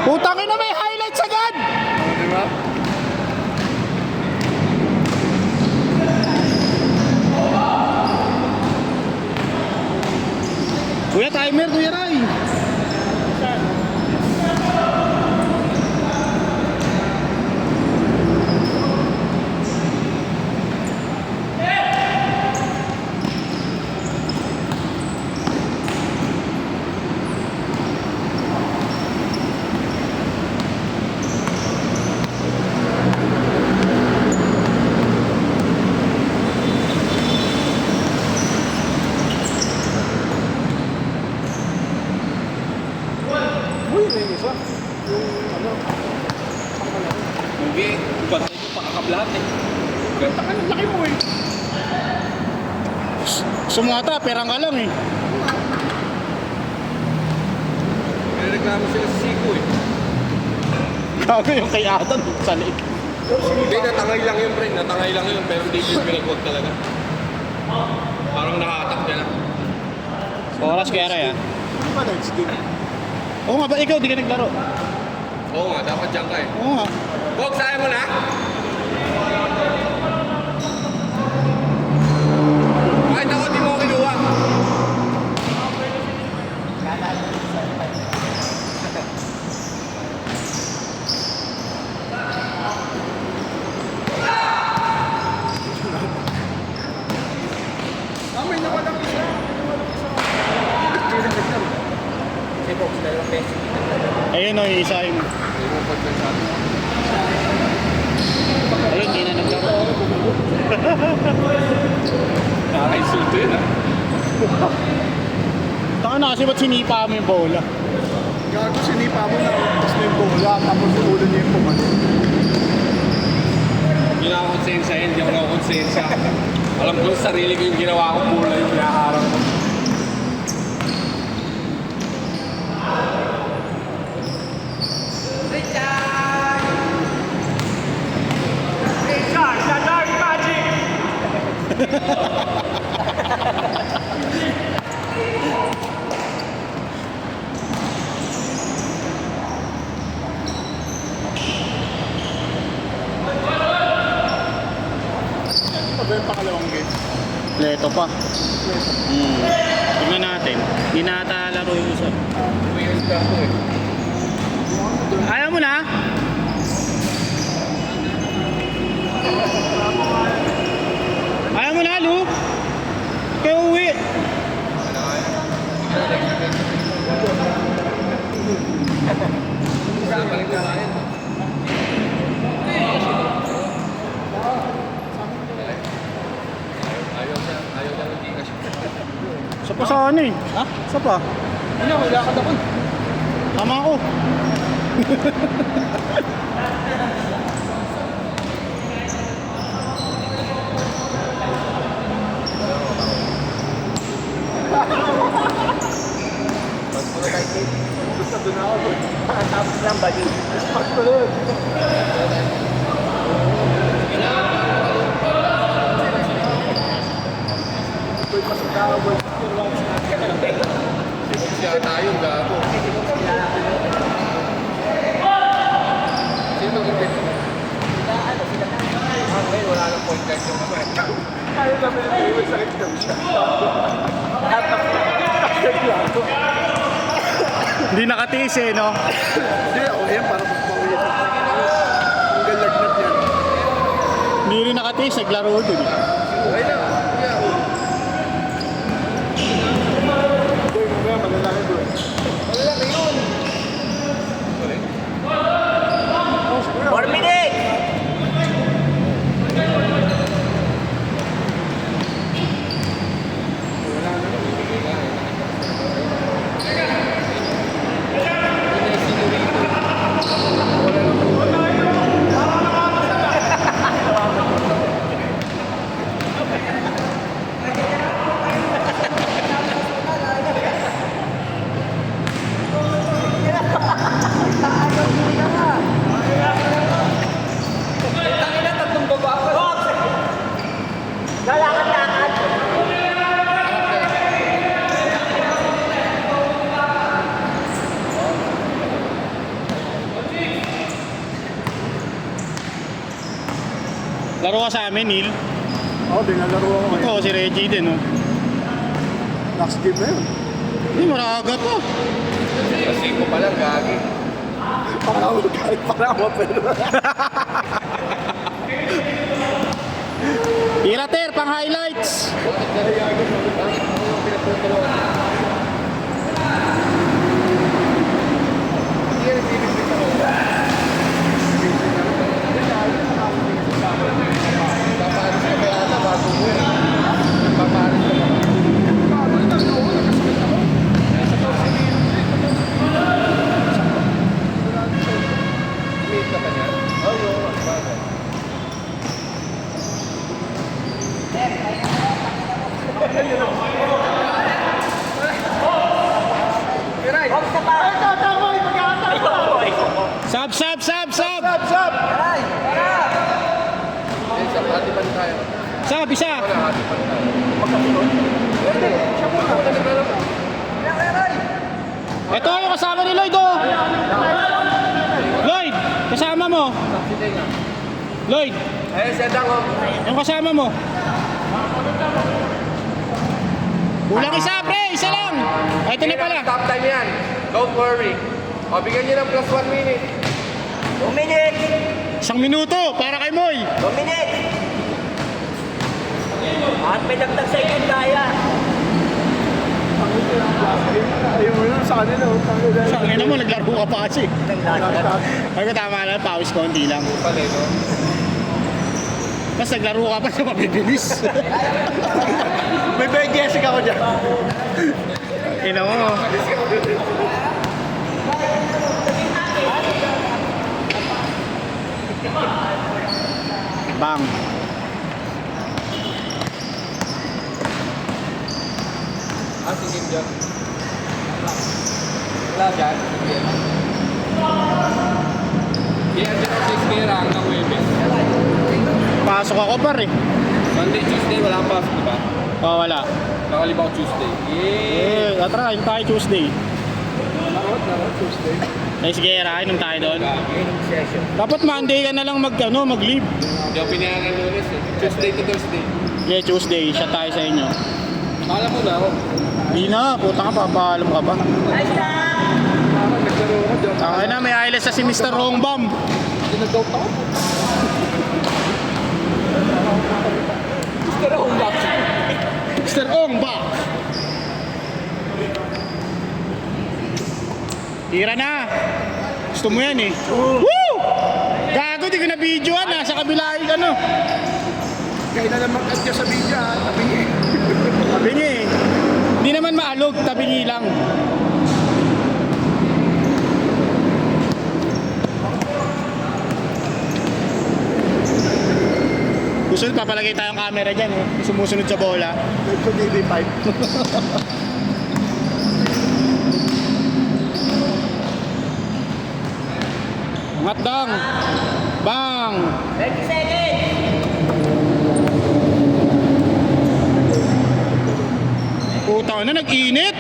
Putangin na, may highlights agad! Diba? Kuya, timer, Kuya Ray. Uy, may isa. Yung ano, Hindi, bantay ko pakakablahat eh. ganda ka ng laki mo eh. Sumata, perang ka lang eh. May reklamo sila sa Siko eh. Gago yung kay Adam, salig. Hindi, natangay lang yun, pre. Natangay lang yun, pero hindi ko pinag-code talaga. Parang nakatak niya na. Oras kaya Ray, ah. Hindi ba next game? Oo nga, ba't ikaw di ka naglaro? Oo nga, dapat dyan ka eh. Oo nga. Bog, sayang mo na? Kahit ako, di mo ko kinuha. May nawalang isa. Hindi na ganyan. Si Box, dalawang beses. Ayun o, yung isa yung... Ayun, di na naglaro. Nakaka-insulto yun ah. Taka na kasi ba't sinipa mo yung bola? Gago, sinipa mo na. Tapos na yung bola. Tapos yung ulo niya yung pumano. Hindi na ako konsensya yun, hindi ako nakakonsensya. Alam ko sa sarili ko yung ginawa ko, pula yung pinaharap ko. Ito ba yung pangalawang game? Leto pa. Tingnan natin. Hindi na ata laro yung isa. Weird ka ako eh. Ayaw mo na? Ayaw mo na, Lu? Kaya uwi. Kasama rin ka rin. Ayaw niya ng Gcash. Isa pa sa ano eh. Ha? Isa pa. Hindi, wala ka dapat. Tama ako. Gusto doon ako. Tapos lang, bagi. Gusto ko doon. Boy, pasok ka ako, boy. Siya tayo, gago. Sino gipit? Okay, wala nang point guard yung naman. Ayaw namin na may sakit daw siya. At ako. Hindi nakatiis eh, no? Hindi, ako yan para magpauwi. Ang galagnat yan. Hindi rin nakatiis, naglaro din. Okay na. Boy, mamaya malalaki doon. Malalaki yun. 4 minutes! Laro ka sa amin, Neil. Oo, dinalaro ako ngayon. Ito, si Reggie din, oh. Last game na yun. Hindi, maraga pa. Kasi ko palang gagi. Para mo pero. Irater, pang highlights. Sab, sab, sab, sab. Hati pa tayo. Sab, isa. Hati pa tayo. Ito yung kasama ni Lloyd, oh. Lloyd, kasama mo. Lloyd, Eh, sedang ko. yung kasama mo. Kulang isa, pre. Isa lang. Ito na pala. Stop time yan. Don't worry. O, bigyan nyo ng plus 1 minute. 2 minutes! 1 minuto para kay Moy. 2 minutes! At may dagdag sa inyo, kaya. Ayaw mo lang sa kanila. Sa akin naman, naglaro ka pa kasi. Ay ko tama lang, pawis konti lang. Pala ito. Mas naglaro ka pa sa mabibilis. May Ben Jessica ko dyan. Ina mo. Bang. Si Kim dyan. Wala dyan. Kaya dyan ako sa Ispera hanggang Webes. Pasok ako par eh. Monday, Tuesday, wala pa. Diba? Oh, wala. Nakalibaw Tuesday. Yay! Tara, yung tayo Tuesday. Tuesday. Nice gera, inom tayo doon. Training session. Dapat Monday ka na lang mag-leave. Hindi ako pinayagan lunes eh. Tuesday to Thursday. Yeah, Tuesday. Siya tayo sa inyo. Alam mo na ako. Di na, puta ka, papaalam ka ba? Nice na! Naglaro ako dyan. Taka na, may ILS sa si Mr. Rongbam. Nag-out ako. Gusto na akong back. Mr. Ongbak. Tira na. Gusto mo yan eh. Woo! Gago, di ko na videoan. Nasa kabila yung ano. Kaya na lang mag-adjust sa video ha. Tabingi. Sabi niya eh. Hindi naman maalog, tabingi lang. Susunod, papalagay tayong camera dyan eh. Sumusunod sa bola. Live sa TV5. Angat dang. Bang! 20 seconds! Puta na, nag-init.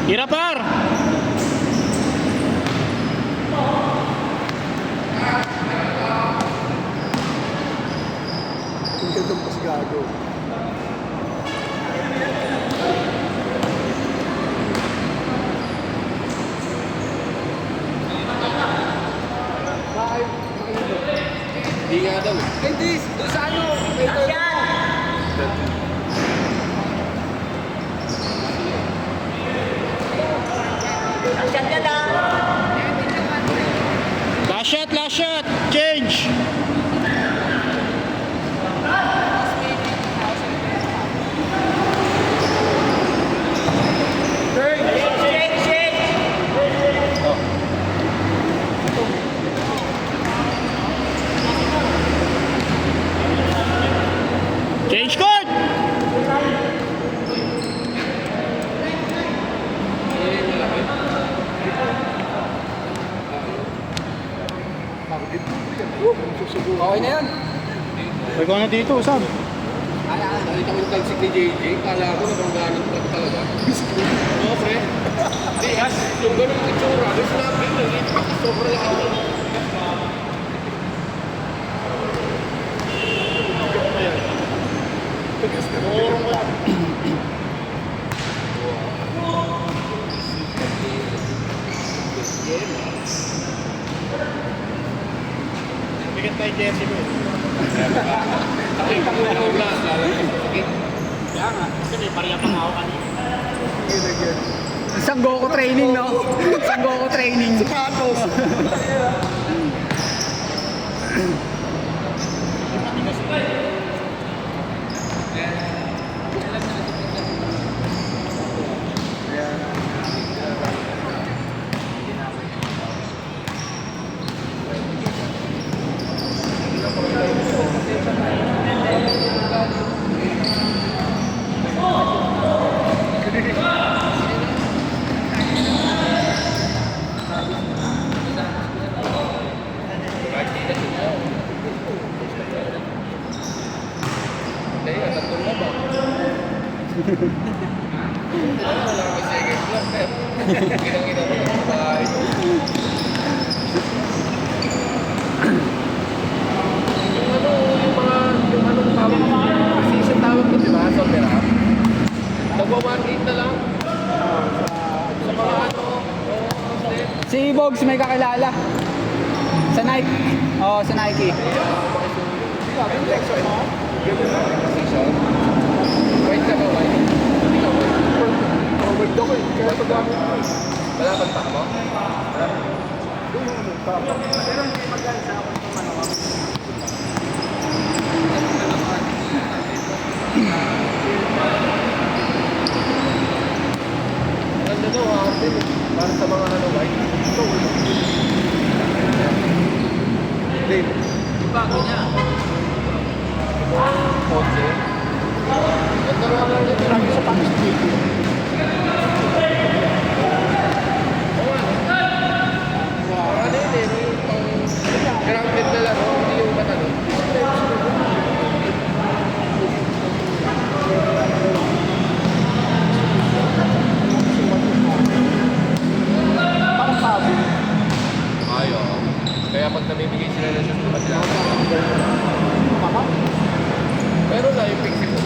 Tira par. Ang gandang pas gago. Hindi nga daw eh. Hindi, doon sa ano? Action! Action ka na! Last shot. Change. Shake, shake! Change code. Susubukan. Okay na yan. Ikaw na dito, Sam. Nakita ko yung talsik ni JJ, kala ko nabangganan pa talaga. Oo, pre. Hindi, yung ganun yung itsura, may sinabi yun, sobrang laki. Bigat na yung jersey mo. Nakita ko yung ulan, lalaki. Kaya nga, kasi may pariya pang ako kanina. Isang Goku training, no? Isang Goku training. Sapatos. Kaya, tatlong na ba? Wala ko second block, pero ginang-ina ko ng bahay. Yung anong tawag, precision tawag ko, di ba? Sa opera. Nagwa-1-8 na lang. Sa mga ano, Si Bogs may kakilala. Sa Nike. Oo, sa Nike. precision. Wait ka ba, wait? Hindi ka wait. Wait ako eh, kaya pag-gamit ko eh. Wala bang pa mo? Pero hindi magaling sa ako ng ano. Ganda to, din eh. Para sa mga ano, white. Ito, Dave. Yung bago niya. Kotse. Ganda nga lang dito. Marami sa Paris Street. Ano yun eh, yung pang grounded na lang, hindi yung matalo. Parang sabi. Ayaw. Kaya pag namimigay sila ng shoes, diba sila? Mama. Pero na yung pixie ko.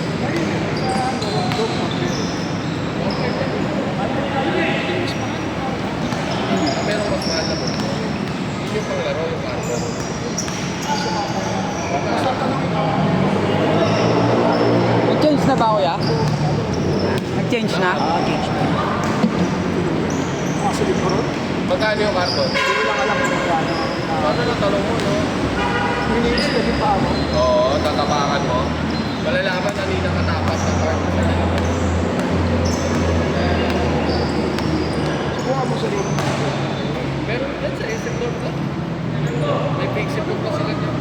Pero mas mahal na po. Yun yung panglaro, yung carbon. Nag-change na ba, kuya? Nag-change na? Change na. Mga silip ko ron. Magkano yung carbon? Hindi lang alam kung magkano. Paano na talong mo, no? Miniis ka din pa ako. Oo, tatapakan mo. Malalaman na nila katapat ng carbon. Subukan mo sarili. Pero yan sa SM North lang. May pixie book pa sila dyan.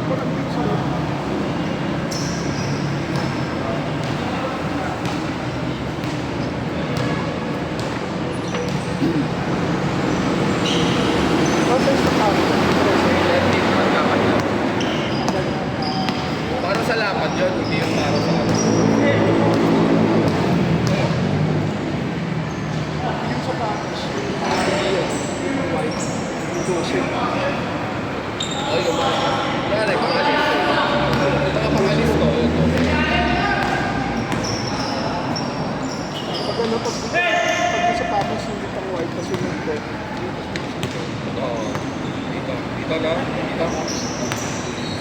Para sa lapad yun, hindi yung para sa ano. Yung sapatos, yung white, yung dosin. O yung mga, pare, pangalis ko. Yung mga pangalis ko, yun. Pag ano, pag yung sapatos hindi pang white, kasi yung black. Oo. Dito. Dito na. Dito.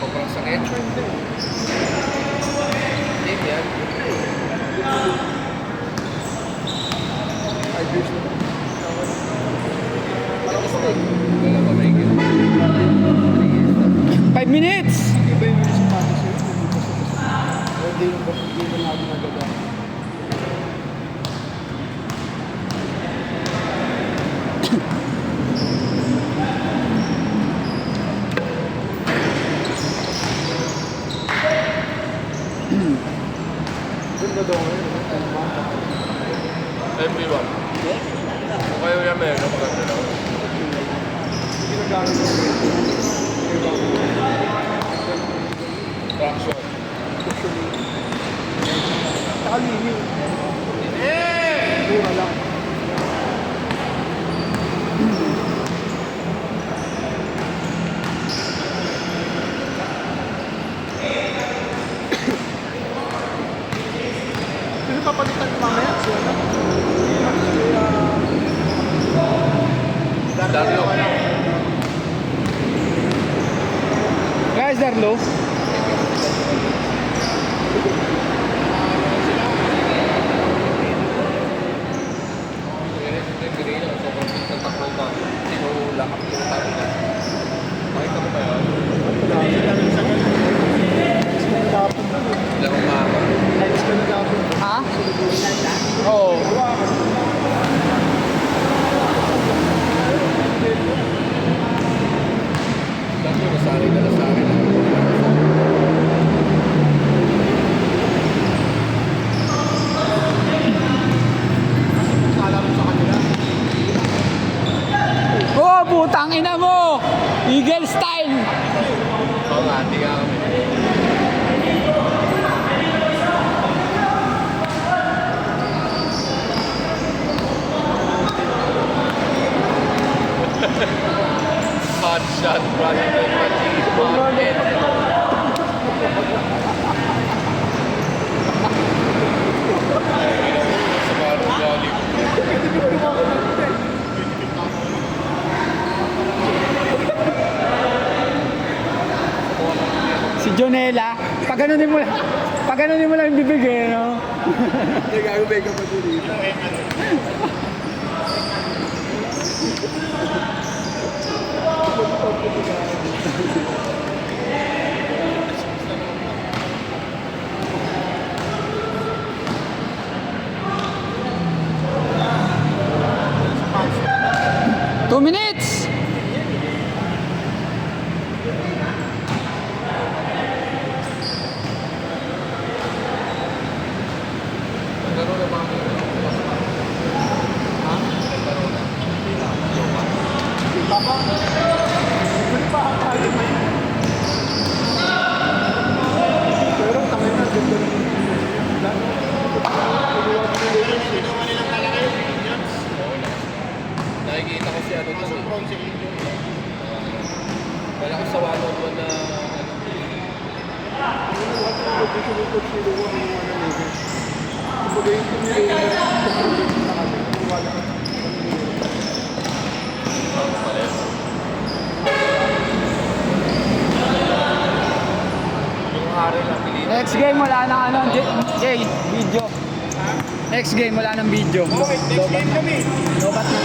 Sobrang sakit. Dito yan. Ay, beers na. Wala pa may gil. 5 minutes! Iba yung sapatos yun. Hindi na natin nagagamit. Ganda daw ngayon. Everyone. Kung kayo yan meron, maganda lang. Ginagamit ko. Traction. Usually, Tsaka linya. Mura lang. Sino papalitan ko mamaya? Si ano? Darlo. Guys, Darlo. Makita mo ba yun? Tapon na. Ilang umaga. Ayos ka na tapon. Ha? Oo. Dati nasari na nasari na. Alam mo sa kanila. Oh, putang ina mo! Eagle style! Oo nga, hindi ka kami. Hot shot, Brandon Martinez. Sa mga Hollywood. Si Jonela, pag ganunin mo lang yung bibig eh, no? Nagagabay ka pa dito. Two minutes! Nagkaroon na mga Ha? nagkaroon na. Papa, hindi pa ang kaya mo yun. Pero tangin na, ganda rin yung Nakikita ko si ano doon. Wala ko sa one-on-one na yung hari lang pinili. Next game wala nang ano, Jay, video. Next game wala nang video. Next game kami. Lobat na.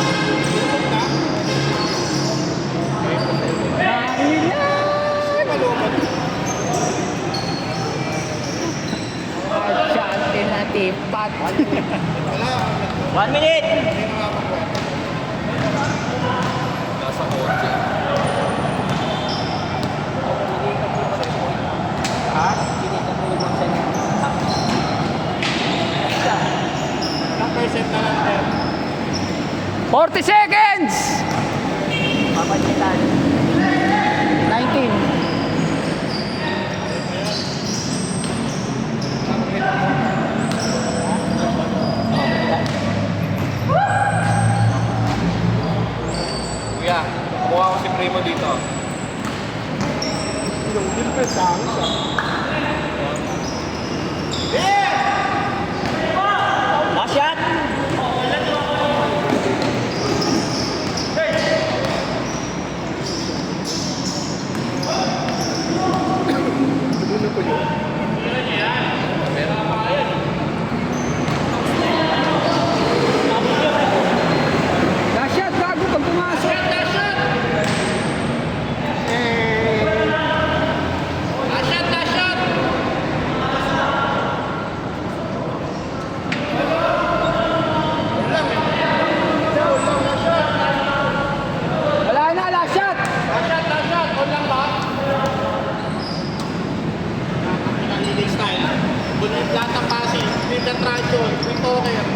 Chante na tipat. 1 minute. Nasa kotse. Ha? Ilang percent na lang, 40 seconds! Papagitan. 19. Kuya, kumuha ko si Primo dito. Yung difference sa akin siya. Last shot. Ano po yun? Last shot bago pag pumasok. Wala na, last shot! Leading style. Bunod lahat ng passing. Pinta traction. Pinta okay.